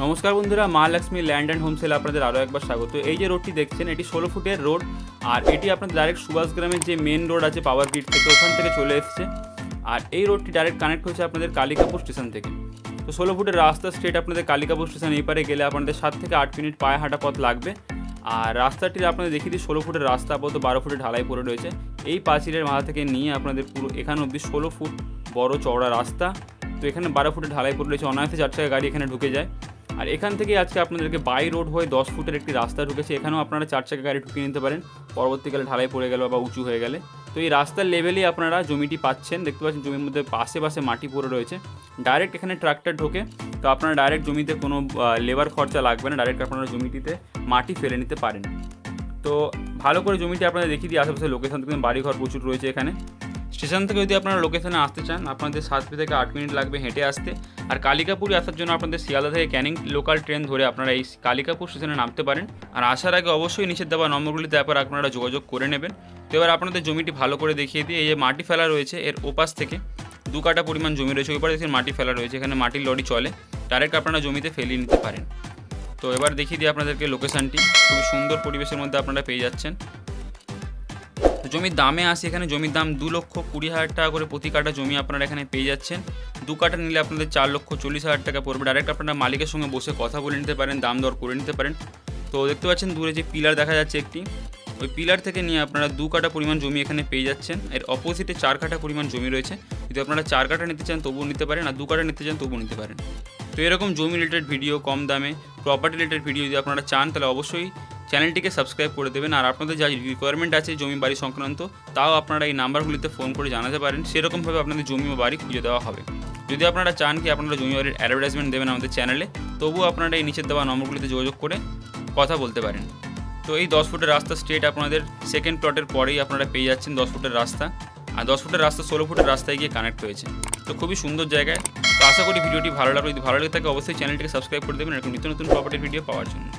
নমস্কার বন্ধুরা, মা লক্ষ্মী ল্যান্ড অ্যান্ড হোমসেলে আপনাদের আরও একবার স্বাগত। এই যে রোডটি দেখছেন এটি 16 ফুটের রোড, আর এটি আপনাদের ডাইরেক্ট সুভাষগ্রামের যে মেন রোড আছে পাওয়ার গ্রিড থেকে, ওখান থেকে চলে এসছে। আর এই রোডটি ডাইরেক্ট কানেক্ট হয়েছে আপনাদের কালিকাপুর স্টেশন থেকে। তো 16 ফুটের রাস্তা স্ট্রেট আপনাদের কালিকাপুর স্টেশন এই পারে গেলে আপনাদের 7 থেকে 8 মিনিট পায়ে হাঁটা পথ লাগবে। আর রাস্তাটির আপনাদের দেখিয়ে দিই, 16 ফুটের রাস্তা আপাতত 12 ফুটে ঢালাই পড়ে রয়েছে। এই পাঁচিলের মাথা থেকে নিয়ে আপনাদের পুরো এখানে অবধি 16 ফুট বড় চওড়া রাস্তা। তো এখানে 12 ফুটে ঢালাই পড়ে রয়েছে, অনায়াসে 4 চাকা গাড়ি এখানে ঢুকে যায়। আর এখান থেকে আজকে আপনাদেরকে বাই রোড হয়ে 10 ফুটের একটি রাস্তা ঢুকেছে, এখানেও আপনারা 4 চাকা গাড়ি ঢুকিয়ে নিতে পারেন পরবর্তীকালে ঢালাই পড়ে গেল বা উঁচু হয়ে গেলে। তো এই রাস্তার লেভেলেই আপনারা জমিটি পাচ্ছেন, দেখতে পাচ্ছেন জমির মধ্যে পাশে পাশে মাটি পড়ে রয়েছে। ডাইরেক্ট এখানে ট্রাক্টর ঢোকে, তো আপনারা ডাইরেক্ট জমিতে কোনো লেবার খরচা লাগবে না, ডাইরেক্ট আপনারা জমিটিতে মাটি ফেলে নিতে পারেন। তো ভালো করে জমিটি আপনাদের দেখিয়ে দিই, আশেপাশে লোকেশন থেকে বাড়িঘর প্রচুর রয়েছে এখানে। স্টেশন থেকে যদি আপনারা লোকেশনে আসতে চান আপনাদের 7 থেকে 8 মিনিট লাগবে হেঁটে আসতে। আর কালিকাপুরে আসার জন্য আপনাদের শিয়ালদা থেকে ক্যানিং লোকাল ট্রেন ধরে আপনারা এই কালিকাপুর স্টেশনে নামতে পারেন। আর আসার আগে অবশ্যই নিচের দেওয়া নম্বরগুলিতে একবার আপনারা যোগাযোগ করে নেবেন। তো এবার আপনাদের জমিটি ভালো করে দেখিয়ে দিই। এই যে মাটি ফেলা রয়েছে, এর ওপাশ থেকে 2 কাঠা পরিমাণ জমি রয়েছে, ওই পারে দেখছেন মাটি ফেলা রয়েছে, এখানে মাটির লরি চলে, ডাইরেক্ট আপনারা জমিতে ফেলিয়ে নিতে পারেন। তো এবার দেখিয়ে দিই আপনাদেরকে লোকেশানটি, খুবই সুন্দর পরিবেশের মধ্যে আপনারা পেয়ে যাচ্ছেন। জমির দামে আসে, এখানে জমির দাম 2,20,000 টাকা করে প্রতি কাঠা জমি আপনারা এখানে পেয়ে যাচ্ছেন। 2 কাঠা নিলে আপনাদের 4,40,000 টাকা পড়বে। ডাইরেক্ট আপনারা মালিকের সঙ্গে বসে কথা বলে নিতে পারেন, দাম দর করে নিতে পারেন। তো দেখতে পাচ্ছেন দূরে যে পিলার দেখা যাচ্ছে একটি, ওই পিলার থেকে নিয়ে আপনারা 2 কাঠা পরিমাণ জমি এখানে পেয়ে যাচ্ছেন। এর অপোজিটে 4 কাঠা পরিমাণ জমি রয়েছে, যদি আপনারা 4 কাঠা নিতে চান তবুও নিতে পারেন, আর 2 কাঠা নিতে চান তবুও নিতে পারেন। তো এরকম জমি রিলেটেড ভিডিও, কম দামে প্রপার্টি রিলেটেড ভিডিও যদি আপনারা চান তাহলে অবশ্যই চ্যানেলটিকে সাবস্ক্রাইব করে দেবেন। আর আপনাদের যা রিকোয়ারমেন্ট আছে জমি বাড়ি সংক্রান্ত, তাও আপনারা এই নাম্বারগুলিতে ফোন করে জানাতে পারেন, সেরকমভাবে আপনাদের জমি বা বাড়ি খুঁজে দেওয়া হবে। যদি আপনারা চান কি আপনারা জমি বাড়ির অ্যাডভার্টাইজমেন্ট দেবেন আমাদের চ্যানেলে, তবুও আপনারা এই নিচের দেওয়া নম্বরগুলিতে যোগাযোগ করে কথা বলতে পারেন। তো এই 10 ফুটের রাস্তা স্ট্রেট আপনাদের সেকেন্ড প্লটের পরেই আপনারা পেয়ে যাচ্ছেন 10 ফুটের রাস্তা। আর 10 ফুটের রাস্তা 16 ফুটের রাস্তায় গিয়ে কানেক্ট হয়েছে। তো খুবই সুন্দর জায়গায়। তো আশা করি ভিডিওটি ভালো লাগলো, যদি ভালো লাগে থাকে অবশ্যই চ্যানেলটিকে সাবস্ক্রাইব করে দেবেন এরকম নিত্য নতুন প্রপার্টির ভিডিও পাওয়ার জন্য।